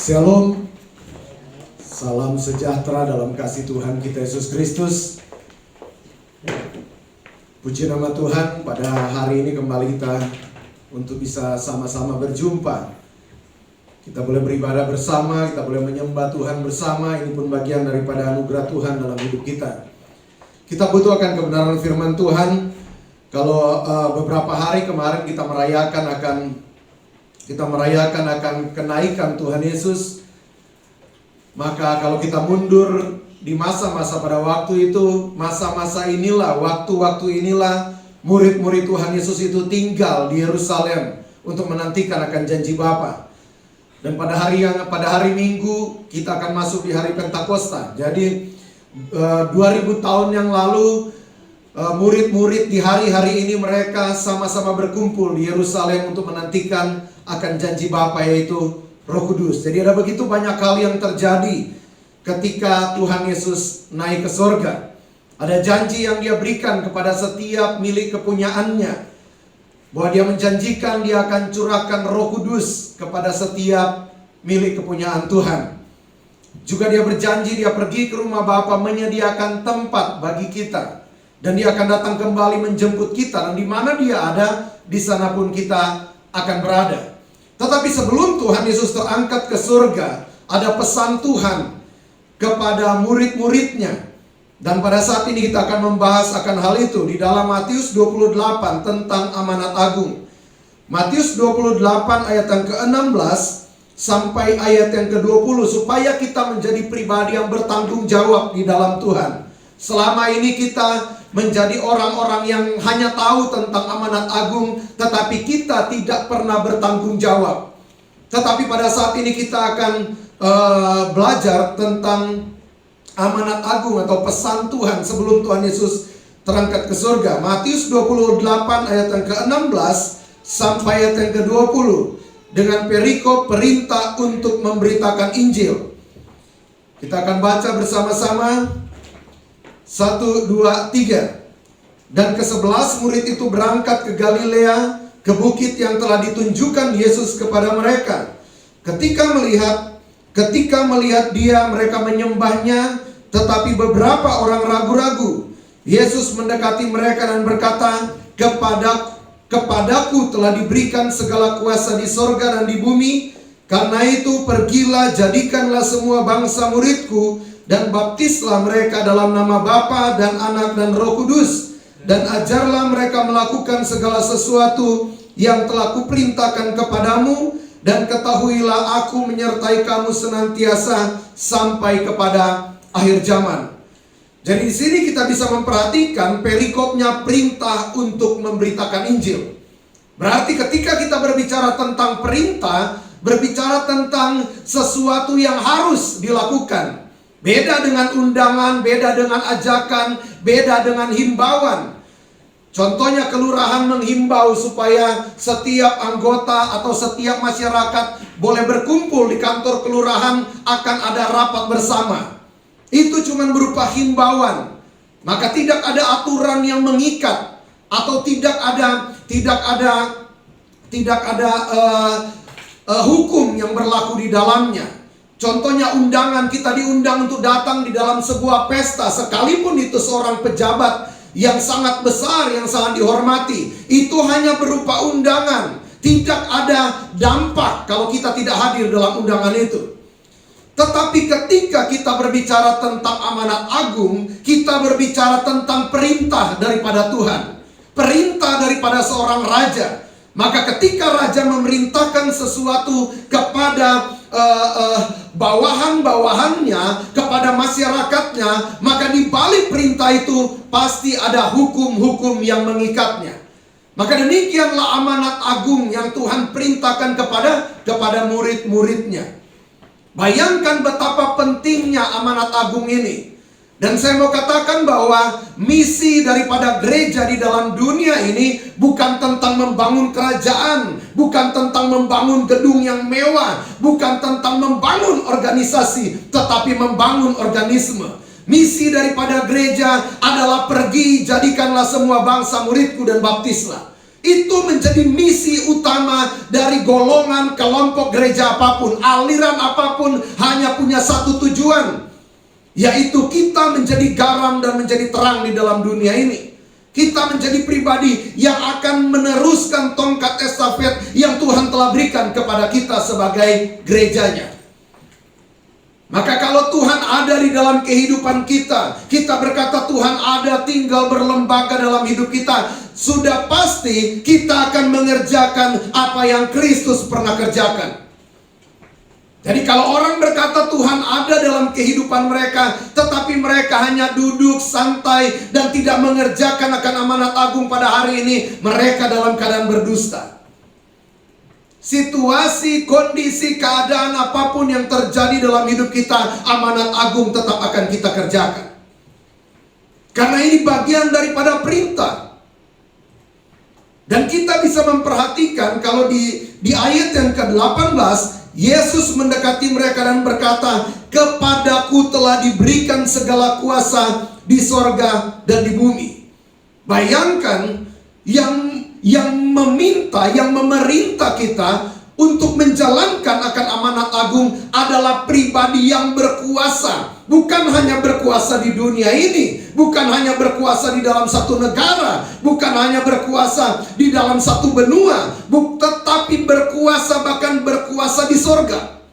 Shalom, salam sejahtera dalam kasih Tuhan kita Yesus Kristus. Puji nama Tuhan, pada hari ini kembali kita untuk bisa sama-sama berjumpa. Kita boleh beribadah bersama, kita boleh menyembah Tuhan bersama. Ini pun bagian daripada anugerah Tuhan dalam hidup kita. Kita butuh akan kebenaran firman Tuhan. Kalau beberapa hari kemarin kita merayakan akan kenaikan Tuhan Yesus, maka kalau kita mundur di masa-masa pada waktu itu, masa-masa inilah, waktu-waktu inilah murid-murid Tuhan Yesus itu tinggal di Yerusalem untuk menantikan akan janji Bapa. Dan pada hari Minggu kita akan masuk di hari Pentakosta. Jadi 2000 tahun yang lalu murid-murid di hari-hari ini mereka sama-sama berkumpul di Yerusalem untuk menantikan akan janji Bapa, yaitu Roh Kudus. Jadi ada begitu banyak hal yang terjadi ketika Tuhan Yesus naik ke sorga. Ada janji yang Dia berikan kepada setiap milik kepunyaannya, bahwa Dia menjanjikan Dia akan curahkan Roh Kudus kepada setiap milik kepunyaan Tuhan. Juga Dia berjanji Dia pergi ke rumah Bapa menyediakan tempat bagi kita, dan Dia akan datang kembali menjemput kita, dan di mana Dia ada, di sana pun kita akan berada. Tetapi sebelum Tuhan Yesus terangkat ke surga, ada pesan Tuhan kepada murid-muridnya. Dan pada saat ini kita akan membahas akan hal itu di dalam Matius 28 tentang amanat agung. Matius 28 ayat yang ke-16 sampai ayat yang ke-20, supaya kita menjadi pribadi yang bertanggung jawab di dalam Tuhan. Selama ini kita menjadi orang-orang yang hanya tahu tentang amanat agung, tetapi kita tidak pernah bertanggung jawab. Tetapi pada saat ini kita akan belajar tentang amanat agung atau pesan Tuhan sebelum Tuhan Yesus terangkat ke surga. Matius 28 ayat yang ke-16 sampai ayat yang ke-20 dengan perikop perintah untuk memberitakan Injil. Kita akan baca bersama-sama. 1, 2, 3. Dan ke-11 murid itu berangkat ke Galilea, ke bukit yang telah ditunjukkan Yesus kepada mereka. Ketika melihat Dia, mereka menyembahnya, tetapi beberapa orang ragu-ragu. Yesus mendekati mereka dan berkata, Kepadaku telah diberikan segala kuasa di sorga dan di bumi. Karena itu pergilah, jadikanlah semua bangsa muridku, dan baptislah mereka dalam nama Bapa dan Anak dan Roh Kudus, dan ajarlah mereka melakukan segala sesuatu yang telah kuperintahkan kepadamu, dan ketahuilah aku menyertai kamu senantiasa sampai kepada akhir zaman. Jadi di sini kita bisa memperhatikan perikopnya perintah untuk memberitakan Injil. Berarti ketika kita berbicara tentang perintah, berbicara tentang sesuatu yang harus dilakukan. Beda dengan undangan, beda dengan ajakan, beda dengan himbauan. Contohnya kelurahan menghimbau supaya setiap anggota atau setiap masyarakat boleh berkumpul di kantor kelurahan, akan ada rapat bersama. Itu cuma berupa himbauan. Maka tidak ada aturan yang mengikat, atau tidak ada hukum yang berlaku di dalamnya. Contohnya undangan, kita diundang untuk datang di dalam sebuah pesta, sekalipun itu seorang pejabat yang sangat besar, yang sangat dihormati, itu hanya berupa undangan. Tidak ada dampak kalau kita tidak hadir dalam undangan itu. Tetapi ketika kita berbicara tentang amanat agung, kita berbicara tentang perintah daripada Tuhan, perintah daripada seorang raja. Maka ketika raja memerintahkan sesuatu kepada bawahan-bawahannya, kepada masyarakatnya, maka di balik perintah itu pasti ada hukum-hukum yang mengikatnya. Maka demikianlah amanat agung yang Tuhan perintahkan kepada murid-muridnya. Bayangkan betapa pentingnya amanat agung ini. Dan saya mau katakan bahwa misi daripada gereja di dalam dunia ini bukan tentang membangun kerajaan, bukan tentang membangun gedung yang mewah, bukan tentang membangun organisasi, tetapi membangun organisme. Misi daripada gereja adalah pergi, jadikanlah semua bangsa muridku dan baptislah. Itu menjadi misi utama dari golongan, kelompok gereja apapun, aliran apapun, hanya punya satu tujuan, yaitu kita menjadi garam dan menjadi terang di dalam dunia ini. Kita menjadi pribadi yang akan meneruskan tongkat estafet yang Tuhan telah berikan kepada kita sebagai gerejanya. Maka kalau Tuhan ada di dalam kehidupan kita, kita berkata Tuhan ada tinggal berlembaga dalam hidup kita, sudah pasti kita akan mengerjakan apa yang Kristus pernah kerjakan. Jadi kalau orang berkata Tuhan ada dalam kehidupan mereka, tetapi mereka hanya duduk santai dan tidak mengerjakan akan amanat agung pada hari ini, mereka dalam keadaan berdusta. Situasi, kondisi, keadaan apapun yang terjadi dalam hidup kita, amanat agung tetap akan kita kerjakan. Karena ini bagian daripada perintah. Dan kita bisa memperhatikan kalau di ayat yang ke-18, Yesus mendekati mereka dan berkata, "Kepadaku telah diberikan segala kuasa di sorga dan di bumi." Bayangkan yang meminta, yang memerintah kita untuk menjalankan akan amanat agung adalah pribadi yang berkuasa. Bukan hanya berkuasa di dunia ini, bukan hanya berkuasa di dalam satu negara, bukan hanya berkuasa di dalam satu benua, tetapi berkuasa, bahkan berkuasa di sorga.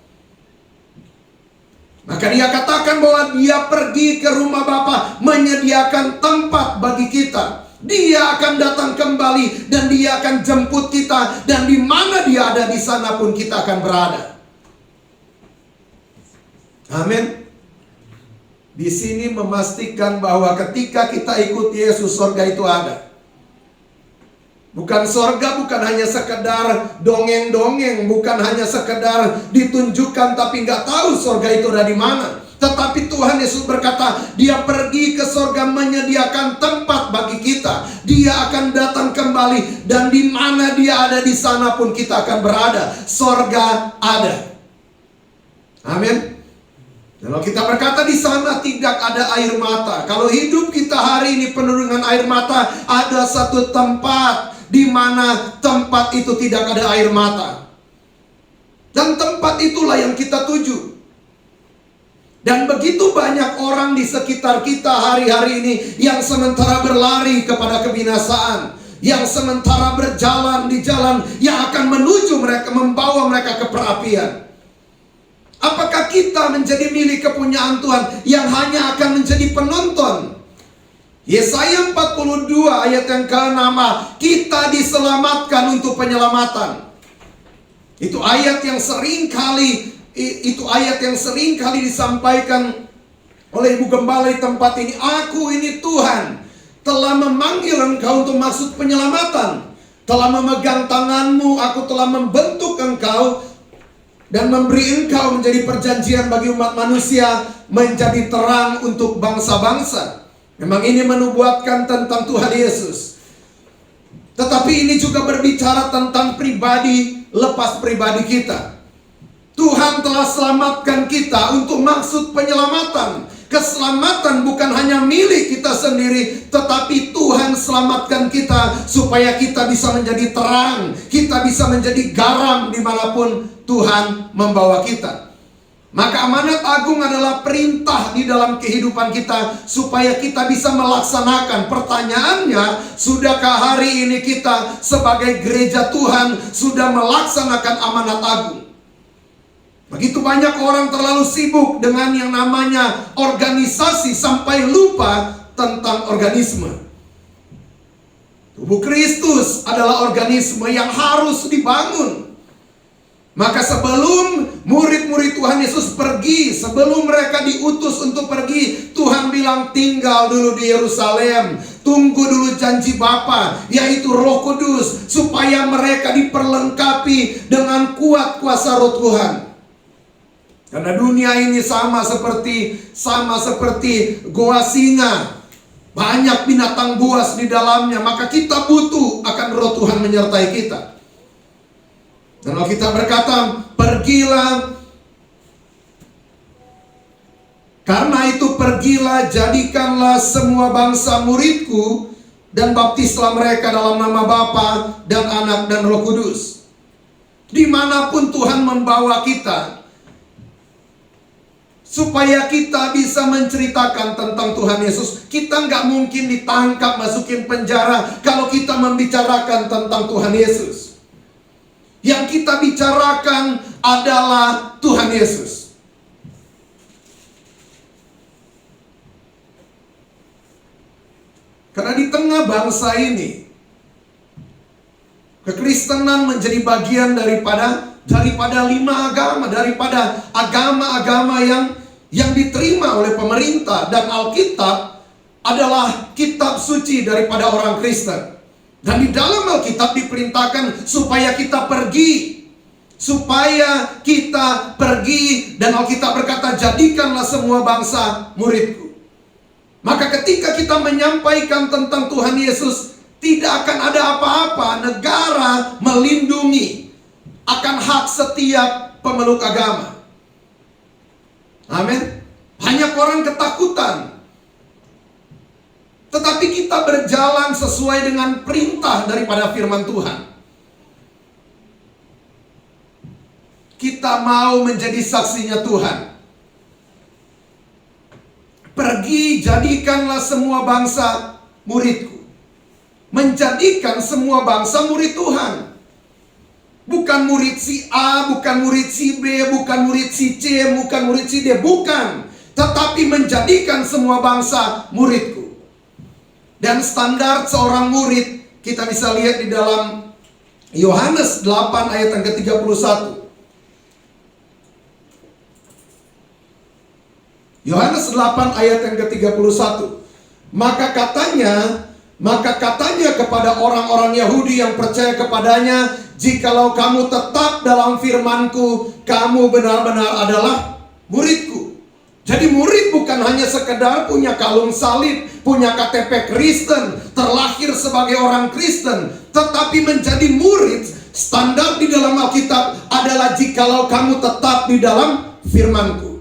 Maka dia katakan bahwa dia pergi ke rumah Bapa menyediakan tempat bagi kita. Dia akan datang kembali dan dia akan jemput kita, dan di mana dia ada di sana pun kita akan berada. Amin. Di sini memastikan bahwa ketika kita ikut Yesus, sorga itu ada. Bukan sorga, bukan hanya sekedar dongeng-dongeng, bukan hanya sekedar ditunjukkan tapi nggak tahu sorga itu ada di mana. Tetapi Tuhan Yesus berkata, dia pergi ke sorga menyediakan tempat bagi kita. Dia akan datang kembali, dan di mana dia ada di sana pun kita akan berada. Sorga ada. Amin. Kalau kita berkata di sana tidak ada air mata, kalau hidup kita hari ini penuh dengan air mata, ada satu tempat di mana tempat itu tidak ada air mata. Dan tempat itulah yang kita tuju. Dan begitu banyak orang di sekitar kita hari-hari ini yang sementara berlari kepada kebinasaan, yang sementara berjalan di jalan yang akan menuju mereka, membawa mereka ke perapian. Apakah kita menjadi milik kepunyaan Tuhan yang hanya akan menjadi penonton? Yesaya 42 ayat yang ke-6, kita diselamatkan untuk penyelamatan. Itu ayat yang sering kali disampaikan oleh Ibu Gembala di tempat ini. Aku ini Tuhan telah memanggil engkau untuk maksud penyelamatan. Telah memegang tanganmu, aku telah membentuk engkau dan memberi engkau menjadi perjanjian bagi umat manusia, menjadi terang untuk bangsa-bangsa. Memang ini menubuatkan tentang Tuhan Yesus. Tetapi ini juga berbicara tentang pribadi, lepas pribadi kita. Tuhan telah selamatkan kita untuk maksud penyelamatan. Keselamatan bukan hanya milik kita sendiri, tetapi Tuhan selamatkan kita supaya kita bisa menjadi terang, kita bisa menjadi garam dimanapun Tuhan membawa kita. Maka amanat agung adalah perintah di dalam kehidupan kita supaya kita bisa melaksanakan. Pertanyaannya, sudahkah hari ini kita sebagai gereja Tuhan sudah melaksanakan amanat agung? Begitu banyak orang terlalu sibuk dengan yang namanya organisasi sampai lupa tentang organisme. Tubuh Kristus adalah organisme yang harus dibangun. Maka sebelum murid-murid Tuhan Yesus pergi, sebelum mereka diutus untuk pergi, Tuhan bilang tinggal dulu di Yerusalem, tunggu dulu janji Bapa, yaitu Roh Kudus, supaya mereka diperlengkapi dengan kuat kuasa Roh Tuhan. Karena dunia ini sama seperti goa singa, banyak binatang buas di dalamnya, maka kita butuh akan Roh Tuhan menyertai kita. Dan kalau kita berkata, pergilah, karena itu pergilah, jadikanlah semua bangsa muridku, dan baptislah mereka dalam nama Bapa dan Anak dan Roh Kudus. Dimanapun Tuhan membawa kita, supaya kita bisa menceritakan tentang Tuhan Yesus. Kita nggak mungkin ditangkap, masukin penjara kalau kita membicarakan tentang Tuhan Yesus. Yang kita bicarakan adalah Tuhan Yesus. Karena di tengah bangsa ini, kekristenan menjadi bagian daripada 5 agama, daripada agama-agama yang diterima oleh pemerintah, dan Alkitab adalah kitab suci daripada orang Kristen. Dan di dalam Alkitab diperintahkan supaya kita pergi, dan Alkitab berkata, jadikanlah semua bangsa muridku. Maka ketika kita menyampaikan tentang Tuhan Yesus, tidak akan ada apa-apa. Negara melindungi akan hak setiap pemeluk agama. Amin. Banyak orang ketakutan, tetapi kita berjalan sesuai dengan perintah daripada firman Tuhan. Kita mau menjadi saksinya Tuhan. Pergi, jadikanlah semua bangsa muridku. Menjadikan semua bangsa murid Tuhan. Bukan murid si A, bukan murid si B, bukan murid si C, bukan murid si D, bukan. Tetapi menjadikan semua bangsa muridku. Dan standar seorang murid kita bisa lihat di dalam Yohanes 8 ayat yang ke-31. Yohanes 8 ayat yang ke-31. Maka katanya kepada orang-orang Yahudi yang percaya kepadanya, jikalau kamu tetap dalam firman-Ku, kamu benar-benar adalah murid-Ku. Jadi murid bukan hanya sekedar punya kalung salib, punya KTP Kristen, terlahir sebagai orang Kristen, tetapi menjadi murid, standar di dalam Alkitab adalah jikalau kamu tetap di dalam firman-Ku.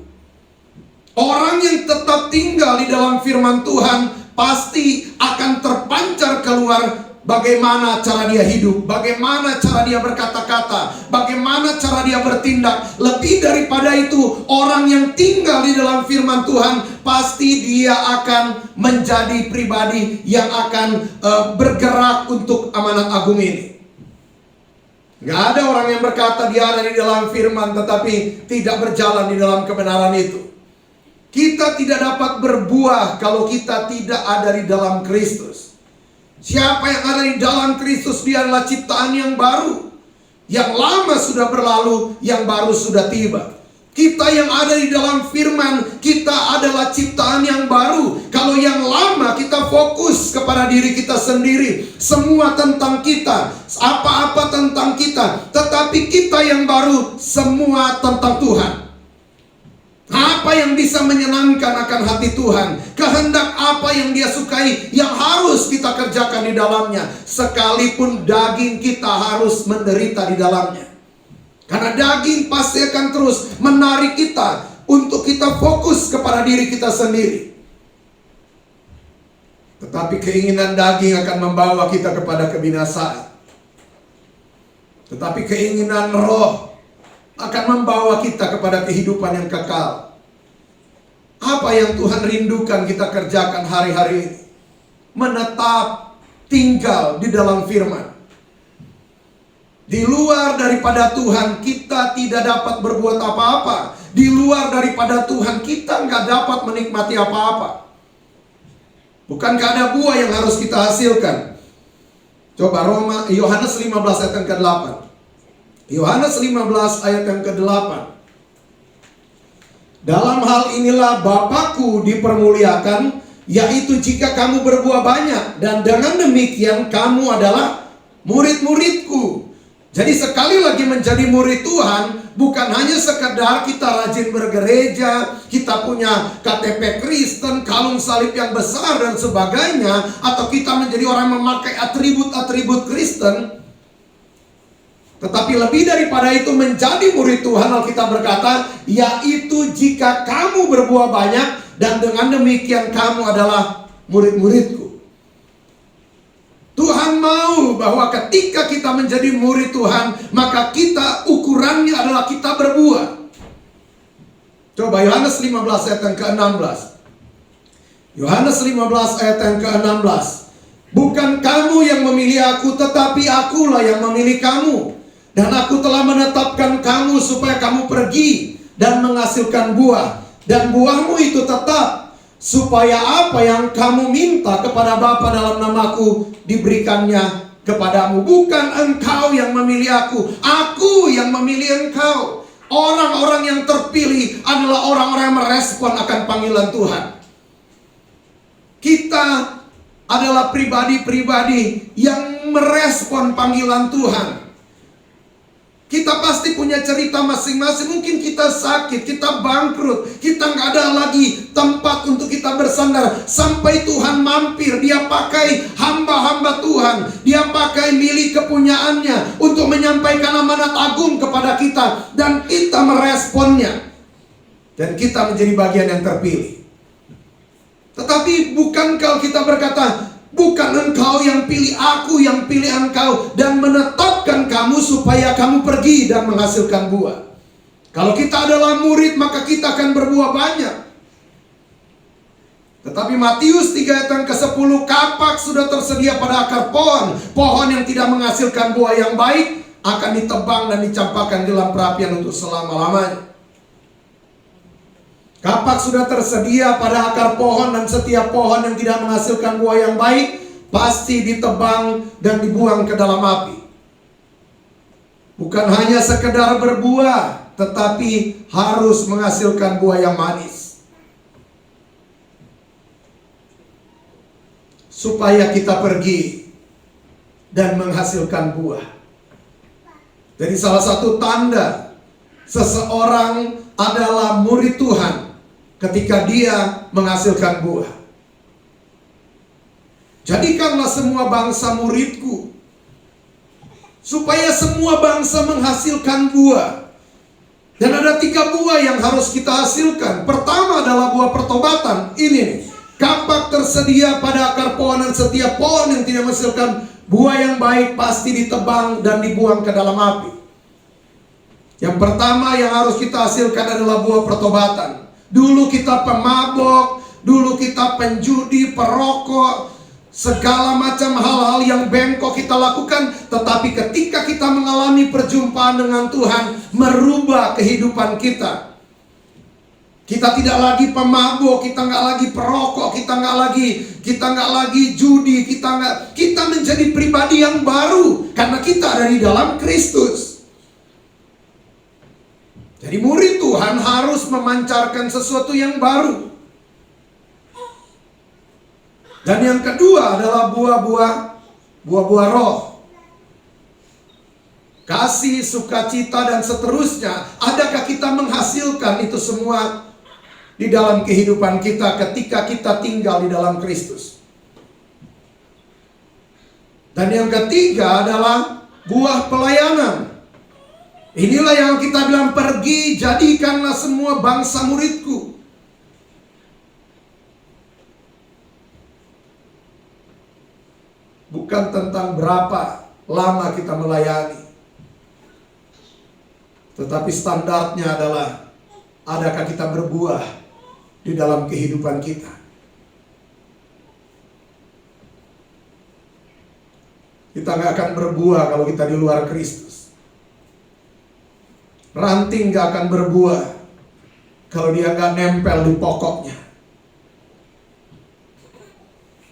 Orang yang tetap tinggal di dalam firman Tuhan pasti akan terpancar keluar bagaimana cara dia hidup, bagaimana cara dia berkata-kata, bagaimana cara dia bertindak. Lebih daripada itu, orang yang tinggal di dalam firman Tuhan pasti dia akan menjadi pribadi yang akan bergerak untuk amanat agung ini. Gak ada orang yang berkata dia ada di dalam firman tetapi tidak berjalan di dalam kebenaran itu. Kita tidak dapat berbuah kalau kita tidak ada di dalam Kristus. Siapa yang ada di dalam Kristus, dia adalah ciptaan yang baru. Yang lama sudah berlalu, yang baru sudah tiba. Kita yang ada di dalam firman, kita adalah ciptaan yang baru. Kalau yang lama kita fokus kepada diri kita sendiri, semua tentang kita, apa-apa tentang kita. Tetapi kita yang baru, semua tentang Tuhan. Apa yang bisa menyenangkan akan hati Tuhan, kehendak apa yang Dia sukai, yang harus kita kerjakan di dalamnya. Sekalipun daging kita harus menderita di dalamnya. Karena daging pasti akan terus menarik kita untuk kita fokus kepada diri kita sendiri. Tetapi keinginan daging akan membawa kita kepada kebinasaan. Tetapi keinginan roh akan membawa kita kepada kehidupan yang kekal. Apa yang Tuhan rindukan kita kerjakan hari-hari ini? Menetap tinggal di dalam firman. Di luar daripada Tuhan kita tidak dapat berbuat apa-apa. Di luar daripada Tuhan kita nggak dapat menikmati apa-apa. Bukankah ada buah yang harus kita hasilkan? Coba Yohanes 15 ayat yang ke-8. Yohanes 15 ayat yang ke-8. Dalam hal inilah Bapakku dipermuliakan, yaitu jika kamu berbuah banyak, dan dengan demikian kamu adalah murid-muridku. Jadi sekali lagi menjadi murid Tuhan bukan hanya sekedar kita rajin bergereja, kita punya KTP Kristen, kalung salib yang besar dan sebagainya, atau kita menjadi orang memakai atribut-atribut Kristen. Tetapi lebih daripada itu, menjadi murid Tuhan, Alkitab berkata, yaitu jika kamu berbuah banyak, dan dengan demikian kamu adalah murid-muridku. Tuhan mau bahwa ketika kita menjadi murid Tuhan, maka kita ukurannya adalah kita berbuah. Coba Yohanes 15 ayat yang ke-16. Yohanes 15 ayat yang ke-16. Bukan kamu yang memilih aku, tetapi akulah yang memilih kamu. Dan aku telah menetapkan kamu supaya kamu pergi dan menghasilkan buah. Dan buahmu itu tetap, supaya apa yang kamu minta kepada Bapa dalam namaku diberikannya kepadamu. Bukan engkau yang memilih aku yang memilih engkau. Orang-orang yang terpilih adalah orang-orang yang merespon akan panggilan Tuhan. Kita adalah pribadi-pribadi yang merespon panggilan Tuhan. Kita pasti punya cerita masing-masing. Mungkin kita sakit, kita bangkrut, kita nggak ada lagi tempat untuk kita bersandar. Sampai Tuhan mampir, Dia pakai hamba-hamba Tuhan, Dia pakai milik kepunyaannya untuk menyampaikan amanat agung kepada kita. Dan kita meresponnya. Dan kita menjadi bagian yang terpilih. Tetapi bukan kalau kita berkata, bukan engkau yang pilih, aku yang pilih engkau dan menetapkan kamu supaya kamu pergi dan menghasilkan buah. Kalau kita adalah murid, maka kita akan berbuah banyak. Tetapi Matius 3 ayat yang ke-10, kapak sudah tersedia pada akar pohon. Pohon yang tidak menghasilkan buah yang baik akan ditebang dan dicampakkan di dalam perapian untuk selama-lamanya. Kapak sudah tersedia pada akar pohon, dan setiap pohon yang tidak menghasilkan buah yang baik pasti ditebang dan dibuang ke dalam api. Bukan hanya sekedar berbuah, tetapi harus menghasilkan buah yang manis. Supaya kita pergi dan menghasilkan buah. Jadi salah satu tanda seseorang adalah murid Tuhan ketika dia menghasilkan buah. Jadikanlah semua bangsa muridku, supaya semua bangsa menghasilkan buah. Dan ada 3 buah yang harus kita hasilkan. Pertama adalah buah pertobatan. Ini nih, kapak tersedia pada akar pohon, dan setiap pohon yang tidak menghasilkan buah yang baik pasti ditebang dan dibuang ke dalam api. Yang pertama yang harus kita hasilkan adalah buah pertobatan. Dulu kita pemabok, dulu kita penjudi, perokok, segala macam hal-hal yang bengkok kita lakukan. Tetapi ketika kita mengalami perjumpaan dengan Tuhan, merubah kehidupan kita. Kita tidak lagi pemabok, kita nggak lagi perokok, kita nggak lagi judi, kita menjadi pribadi yang baru karena kita ada di dalam Kristus. Jadi murid Tuhan harus memancarkan sesuatu yang baru. Dan yang kedua adalah buah-buah roh. Kasih, sukacita, dan seterusnya. Adakah kita menghasilkan itu semua di dalam kehidupan kita ketika kita tinggal di dalam Kristus? Dan yang ketiga adalah buah pelayanan. Inilah yang kita bilang, pergi jadikanlah semua bangsa muridku. Bukan tentang berapa lama kita melayani, tetapi standarnya adalah adakah kita berbuah di dalam kehidupan kita. Kita nggak akan berbuah kalau kita di luar Kristus. Ranting gak akan berbuah kalau dia gak nempel di pokoknya.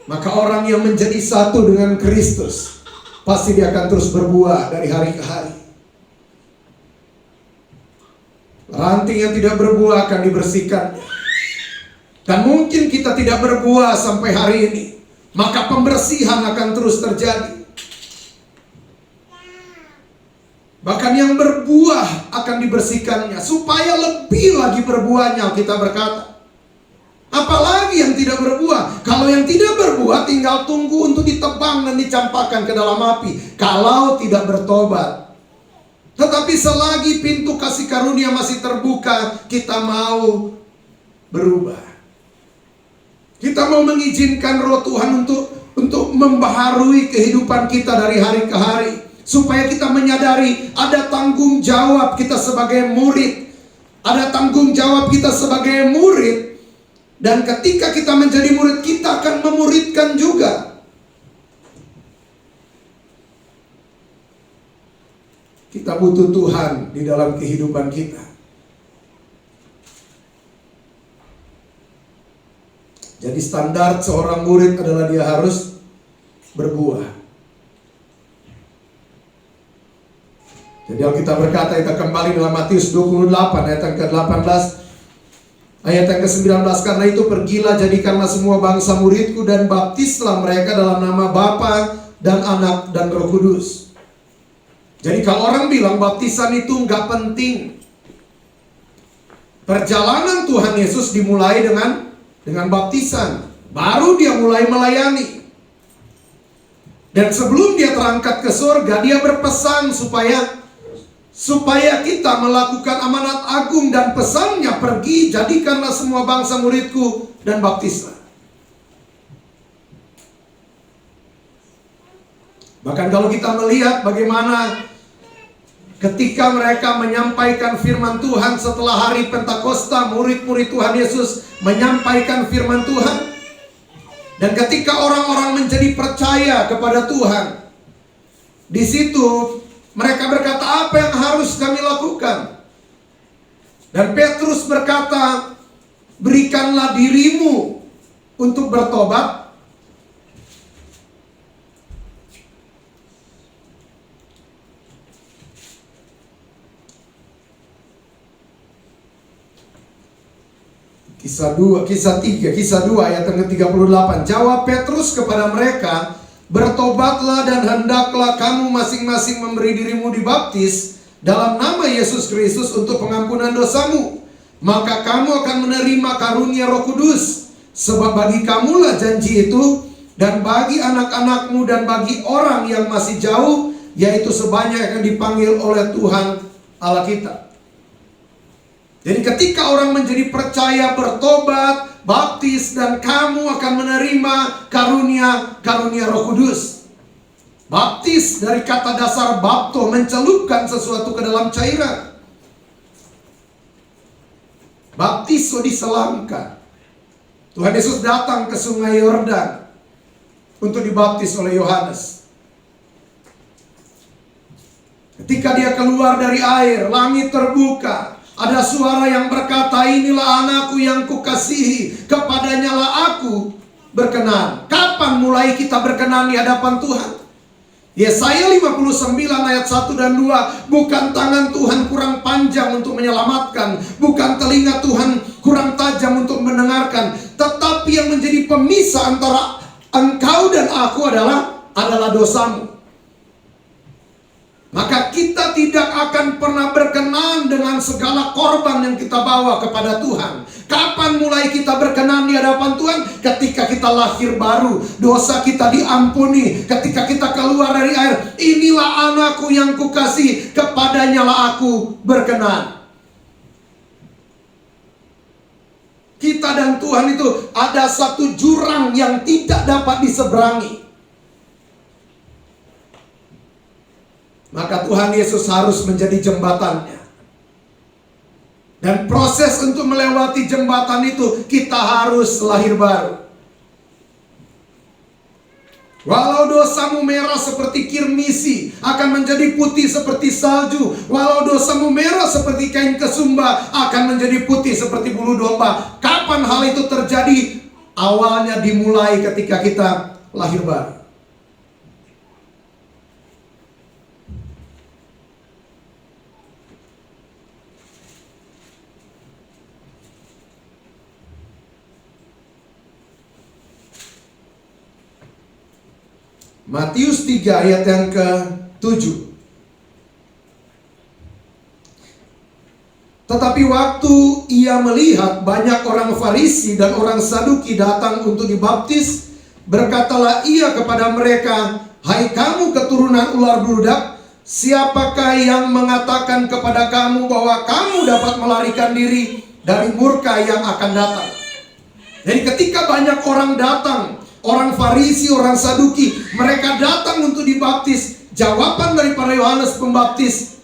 Maka orang yang menjadi satu dengan Kristus, pasti dia akan terus berbuah dari hari ke hari. Ranting yang tidak berbuah akan dibersihkannya. Dan mungkin kita tidak berbuah sampai hari ini, maka pembersihan akan terus terjadi. Bahkan yang berbuah akan dibersihkannya, supaya lebih lagi berbuahnya, kita berkata. Apalagi yang tidak berbuah. Kalau yang tidak berbuah tinggal tunggu untuk ditebang dan dicampakkan ke dalam api, kalau tidak bertobat. Tetapi selagi pintu kasih karunia masih terbuka, kita mau berubah. Kita mau mengizinkan Roh Tuhan untuk membaharui kehidupan kita dari hari ke hari. Supaya kita menyadari ada tanggung jawab kita sebagai murid. Ada tanggung jawab kita sebagai murid. Dan ketika kita menjadi murid, kita akan memuridkan juga. Kita butuh Tuhan di dalam kehidupan kita. Jadi standar seorang murid adalah dia harus berbuah. Jadi Alkitab berkata, kita kembali dalam Matius 28 ayat yang ke-18 ayat yang ke-19, karena itu pergilah, jadikanlah semua bangsa muridku dan baptislah mereka dalam nama Bapa dan Anak dan Roh Kudus. Jadi kalau orang bilang baptisan itu nggak penting, perjalanan Tuhan Yesus dimulai dengan baptisan, baru dia mulai melayani. Dan sebelum dia terangkat ke surga, dia berpesan supaya kita melakukan amanat agung dan pesannya, pergi jadikanlah semua bangsa muridku dan baptislah. Bahkan kalau kita melihat bagaimana ketika mereka menyampaikan firman Tuhan setelah hari Pentakosta, murid-murid Tuhan Yesus menyampaikan firman Tuhan. Dan ketika orang-orang menjadi percaya kepada Tuhan, di situ mereka berkata, apa yang harus kami lakukan? Dan Petrus berkata, berikanlah dirimu untuk bertobat. Kisah 2 ayat yang ke-38. Jawab Petrus kepada mereka, bertobatlah dan hendaklah kamu masing-masing memberi dirimu dibaptis dalam nama Yesus Kristus untuk pengampunan dosamu. Maka kamu akan menerima karunia Roh Kudus. Sebab bagi kamulah janji itu, dan bagi anak-anakmu dan bagi orang yang masih jauh, yaitu sebanyak yang dipanggil oleh Tuhan Allah kita. Jadi ketika orang menjadi percaya, bertobat, baptis, dan kamu akan menerima karunia Roh Kudus. Baptis dari kata dasar bapto, mencelupkan sesuatu ke dalam cairan. Baptiso diselamkan. Tuhan Yesus datang ke sungai Yordan untuk dibaptis oleh Yohanes. Ketika dia keluar dari air, langit terbuka. Ada suara yang berkata, inilah anakku yang kukasihi, kepadanya lah aku berkenan. Kapan mulai kita berkenan di hadapan Tuhan? Yesaya 59 ayat 1 dan 2. Bukan tangan Tuhan kurang panjang untuk menyelamatkan, bukan telinga Tuhan kurang tajam untuk mendengarkan, tetapi yang menjadi pemisah antara engkau dan aku adalah dosamu. Maka kita tidak akan pernah berkenan dengan segala korban yang kita bawa kepada Tuhan. Kapan mulai kita berkenan di hadapan Tuhan? Ketika kita lahir baru, dosa kita diampuni. Ketika kita keluar dari air, inilah anakku yang kukasihi, kepadanya lah aku berkenan. Kita dan Tuhan itu ada satu jurang yang tidak dapat diseberangi. Maka Tuhan Yesus harus menjadi jembatannya. Dan proses untuk melewati jembatan itu, kita harus lahir baru. Walau dosamu merah seperti kirmisi, akan menjadi putih seperti salju. Walau dosamu merah seperti kain kesumba, akan menjadi putih seperti bulu domba. Kapan hal itu terjadi? Awalnya dimulai ketika kita lahir baru. Matius 3 ayat yang ke-7. Tetapi waktu ia melihat banyak orang Farisi dan orang Saduki datang untuk dibaptis, berkatalah ia kepada mereka, hai kamu keturunan ular bludak, siapakah yang mengatakan kepada kamu bahwa kamu dapat melarikan diri dari murka yang akan datang? Jadi ketika banyak orang datang Orang Farisi, orang Saduki, mereka datang untuk dibaptis. Jawaban daripada Yohanes Pembaptis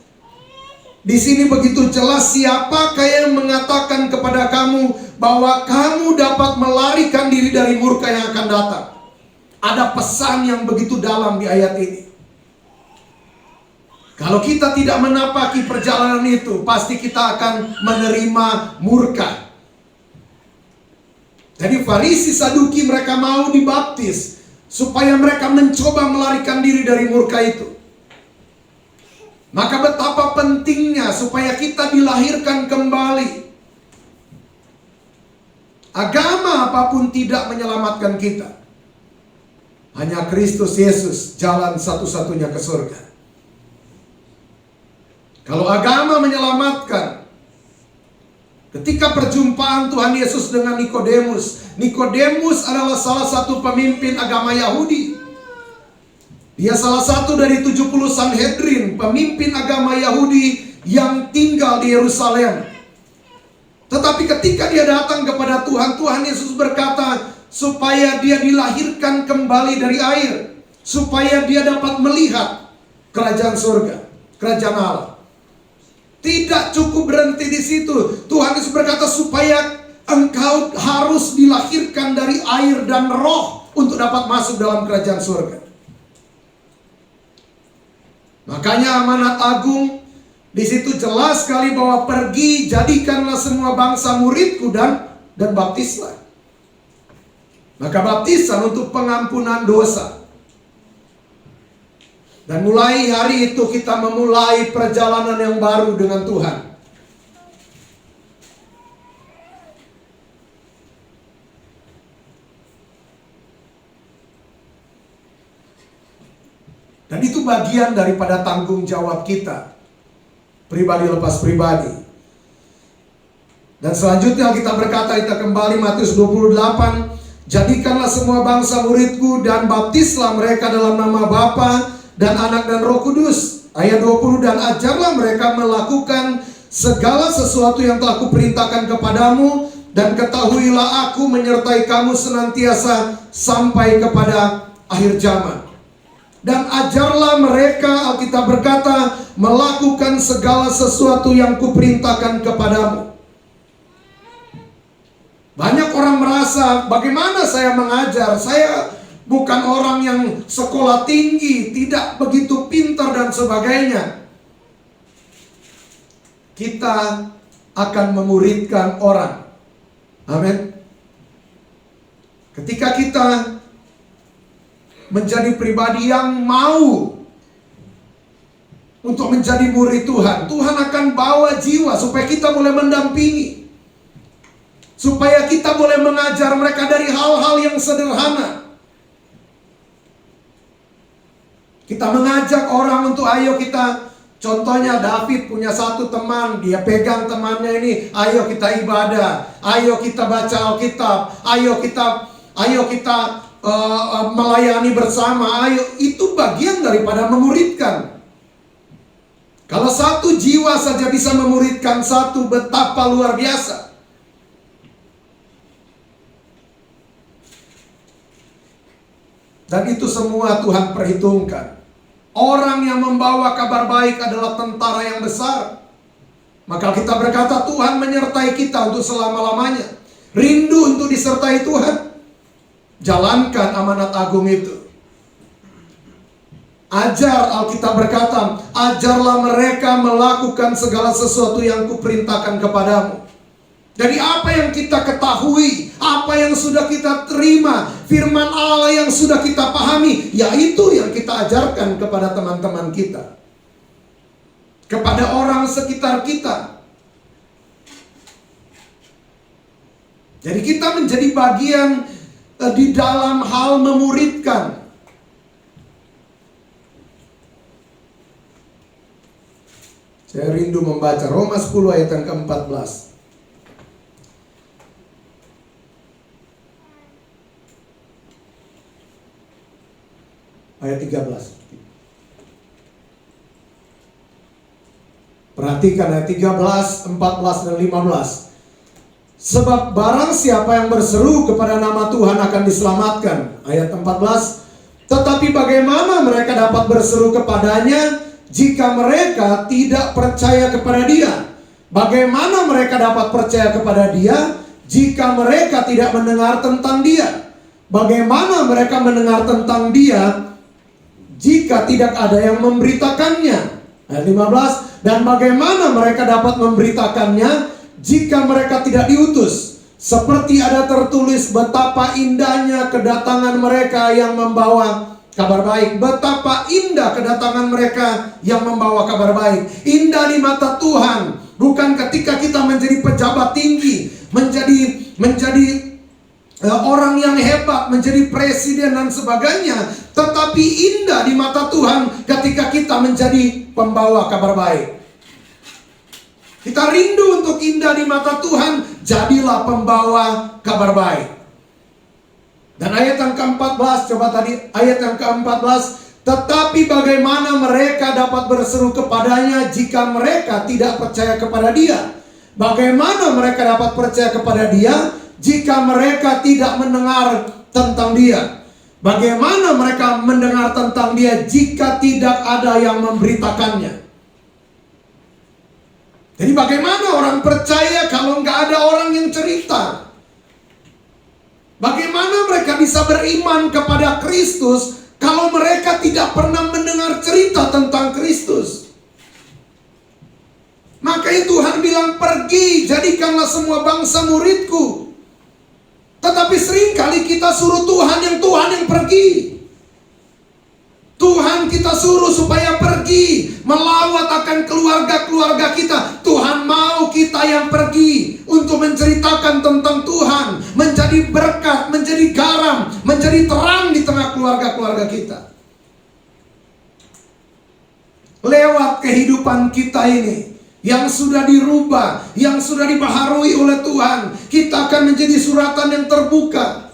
di sini begitu jelas, siapakah yang mengatakan kepada kamu bahwa kamu dapat melarikan diri dari murka yang akan datang? Ada pesan yang begitu dalam di ayat ini. Kalau kita tidak menapaki perjalanan itu, pasti kita akan menerima murka. Jadi Farisi, Saduki mereka mau dibaptis supaya mereka mencoba melarikan diri dari murka itu. Maka betapa pentingnya supaya kita dilahirkan kembali. Agama apapun tidak menyelamatkan kita. Hanya Kristus Yesus jalan satu-satunya ke surga. Kalau agama menyelamatkan, ketika perjumpaan Tuhan Yesus dengan Nikodemus, Nikodemus adalah salah satu pemimpin agama Yahudi. Dia salah satu dari 70 Sanhedrin, pemimpin agama Yahudi yang tinggal di Yerusalem. Tetapi ketika dia datang kepada Tuhan, Tuhan Yesus berkata supaya dia dilahirkan kembali dari air, supaya dia dapat melihat kerajaan surga, kerajaan Allah. Tidak cukup berhenti di situ. Tuhan Yesus berkata supaya engkau harus dilahirkan dari air dan roh untuk dapat masuk dalam kerajaan surga. Makanya amanat agung di situ jelas sekali bahwa pergi jadikanlah semua bangsa muridku dan baptislah. Maka baptisan untuk pengampunan dosa. Dan mulai hari itu kita memulai perjalanan yang baru dengan Tuhan. Dan itu bagian daripada tanggung jawab kita, pribadi lepas pribadi. Dan selanjutnya kita berkata, kita kembali Matius 28, jadikanlah semua bangsa muridku dan baptislah mereka dalam nama Bapa dan Anak dan Roh Kudus. Ayat 20, dan ajarlah mereka melakukan segala sesuatu yang telah kuperintahkan kepadamu, dan ketahuilah aku menyertai kamu senantiasa sampai kepada akhir zaman. Dan ajarlah mereka, Alkitab berkata, melakukan segala sesuatu yang kuperintahkan kepadamu. Banyak orang merasa, bagaimana saya mengajar? Saya bukan orang yang sekolah tinggi, tidak begitu pintar dan sebagainya. Kita akan memuridkan orang. Amin. Ketika kita menjadi pribadi yang mau untuk menjadi murid Tuhan, Tuhan akan bawa jiwa supaya kita boleh mendampingi, supaya kita boleh mengajar mereka dari hal-hal yang sederhana. Kita mengajak orang untuk ayo kita, contohnya David punya satu teman, dia pegang temannya ini, ayo kita ibadah, ayo kita baca Alkitab, ayo kita melayani bersama, ayo. Itu bagian daripada memuridkan. Kalau satu jiwa saja bisa memuridkan satu, betapa luar biasa. Dan itu semua Tuhan perhitungkan. Orang yang membawa kabar baik adalah tentara yang besar. Maka kita berkata Tuhan menyertai kita untuk selama-lamanya. Rindu untuk disertai Tuhan. Jalankan amanat agung itu. Ajar, Alkitab berkata, ajarlah mereka melakukan segala sesuatu yang kuperintahkan kepadamu. Jadi apa yang kita ketahui, apa yang sudah kita terima, firman Allah yang sudah kita pahami, yaitu yang kita ajarkan kepada teman-teman kita, kepada orang sekitar kita. Jadi kita menjadi bagian di dalam hal memuridkan. Saya rindu membaca Roma 10 ayat yang ke-14. Ayat 13. Perhatikan ayat 13, 14, dan 15. Sebab barang siapa yang berseru kepada nama Tuhan akan diselamatkan. Ayat 14. Tetapi bagaimana mereka dapat berseru kepadanya jika mereka tidak percaya kepada Dia? Bagaimana mereka dapat percaya kepada Dia jika mereka tidak mendengar tentang Dia? Bagaimana mereka mendengar tentang Dia jika tidak ada yang memberitakannya? Ayat 15. Dan bagaimana mereka dapat memberitakannya jika mereka tidak diutus? Seperti ada tertulis, betapa indahnya kedatangan mereka yang membawa kabar baik. Betapa indah kedatangan mereka yang membawa kabar baik. Indah di mata Tuhan bukan ketika kita menjadi pejabat tinggi, menjadi orang yang hebat, menjadi presiden dan sebagainya. Tetapi indah di mata Tuhan ketika kita menjadi pembawa kabar baik. Kita rindu untuk indah di mata Tuhan, jadilah pembawa kabar baik. Dan ayat yang ke-14, coba tadi ayat yang ke-14. Tetapi bagaimana mereka dapat berseru kepadanya jika mereka tidak percaya kepada Dia? Bagaimana mereka dapat percaya kepada Dia jika mereka tidak mendengar tentang Dia? Bagaimana mereka mendengar tentang Dia jika tidak ada yang memberitakannya? Jadi bagaimana orang percaya kalau nggak ada orang yang cerita? Bagaimana mereka bisa beriman kepada Kristus kalau mereka tidak pernah mendengar cerita tentang Kristus? Makanya Tuhan bilang, pergi, jadikanlah semua bangsa muridku. Tetapi seringkali kita suruh Tuhan yang pergi. Tuhan kita suruh supaya pergi melawat akan keluarga-keluarga kita. Tuhan mau kita yang pergi untuk menceritakan tentang Tuhan, menjadi berkat, menjadi garam, menjadi terang di tengah keluarga-keluarga kita. Lewat kehidupan kita ini yang sudah dirubah, yang sudah dibaharui oleh Tuhan, kita akan menjadi suratan yang terbuka.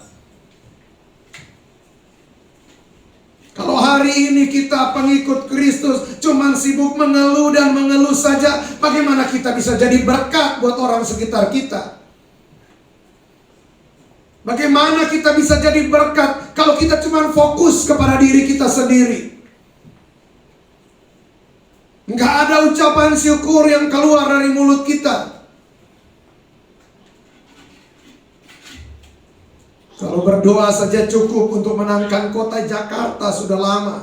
Kalau hari ini kita pengikut Kristus cuman sibuk mengeluh dan mengeluh saja, bagaimana kita bisa jadi berkat buat orang sekitar kita? Bagaimana kita bisa jadi berkat kalau kita cuman fokus kepada diri kita sendiri? Nggak ada ucapan syukur yang keluar dari mulut kita. Kalau berdoa saja cukup untuk menangkan kota Jakarta sudah lama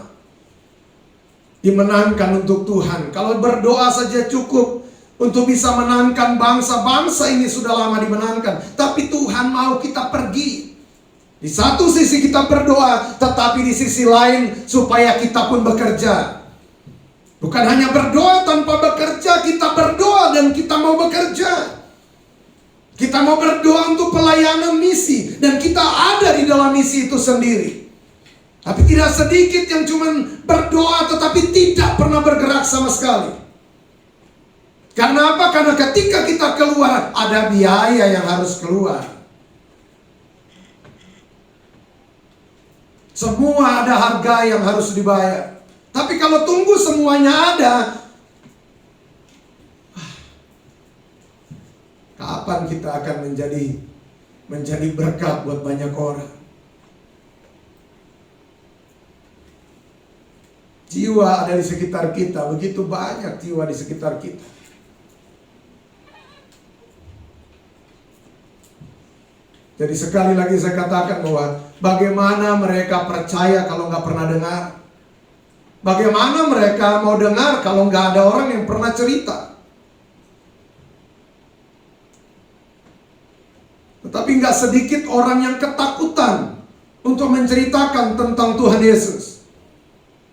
dimenangkan untuk Tuhan. Kalau berdoa saja cukup untuk bisa menangkan bangsa-bangsa ini sudah lama dimenangkan. Tapi Tuhan mau kita pergi. Di satu sisi kita berdoa, tetapi di sisi lain supaya kita pun bekerja. Bukan hanya berdoa tanpa bekerja, kita berdoa dan kita mau bekerja. Kita mau berdoa untuk pelayanan misi, dan kita ada di dalam misi itu sendiri. Tapi tidak sedikit yang cuma berdoa tetapi tidak pernah bergerak sama sekali. Karena apa? Karena ketika kita keluar, ada biaya yang harus keluar. Semua ada harga yang harus dibayar. Tapi kalau tunggu semuanya ada, kapan kita akan menjadi berkat buat banyak orang? Jiwa ada di sekitar kita, begitu banyak jiwa di sekitar kita. Jadi sekali lagi saya katakan bahwa bagaimana mereka percaya kalau nggak pernah dengar? Bagaimana mereka mau dengar kalau nggak ada orang yang pernah cerita? Tetapi nggak sedikit orang yang ketakutan untuk menceritakan tentang Tuhan Yesus.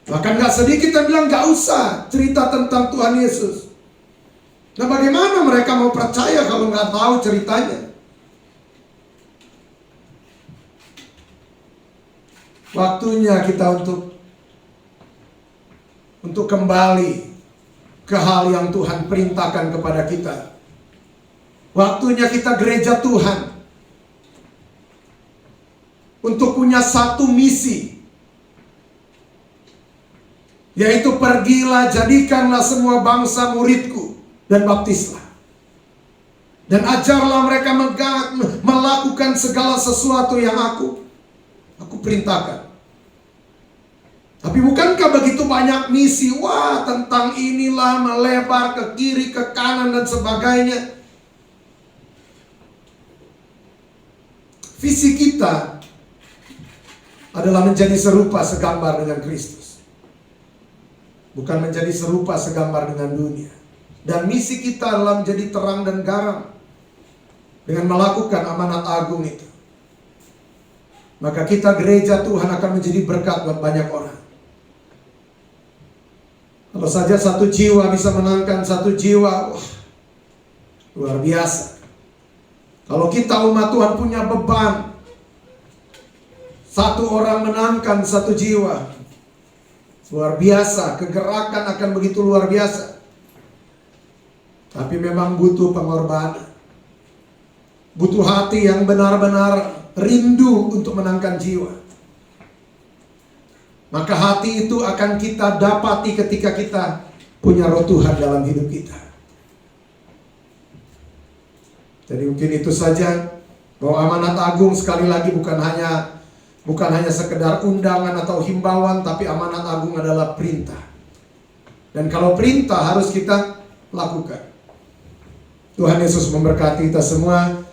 Bahkan nggak sedikit yang bilang nggak usah cerita tentang Tuhan Yesus. Nah, bagaimana mereka mau percaya kalau nggak tahu ceritanya? Waktunya kita untuk kembali ke hal yang Tuhan perintahkan kepada kita. Waktunya kita gereja Tuhan untuk punya satu misi, yaitu pergilah, jadikanlah semua bangsa muridku dan baptislah. Dan ajarlah mereka melakukan segala sesuatu yang aku perintahkan. Tapi bukankah begitu banyak misi? Wah, tentang inilah, melebar ke kiri, ke kanan, dan sebagainya. Visi kita adalah menjadi serupa segambar dengan Kristus, bukan menjadi serupa segambar dengan dunia. Dan misi kita adalah menjadi terang dan garam dengan melakukan amanat agung itu. Maka kita gereja Tuhan akan menjadi berkat buat banyak orang. Kalau saja satu jiwa bisa menangkan satu jiwa, wah, luar biasa. Kalau kita umat Tuhan punya beban, satu orang menangkan satu jiwa, luar biasa. Kegerakan akan begitu luar biasa. Tapi memang butuh pengorbanan. Butuh hati yang benar-benar rindu untuk menangkan jiwa. Maka hati itu akan kita dapati ketika kita punya roh Tuhan dalam hidup kita. Jadi mungkin itu saja, bahwa amanat agung sekali lagi bukan hanya sekedar undangan atau himbauan, tapi amanat agung adalah perintah. Dan kalau perintah harus kita lakukan. Tuhan Yesus memberkati kita semua.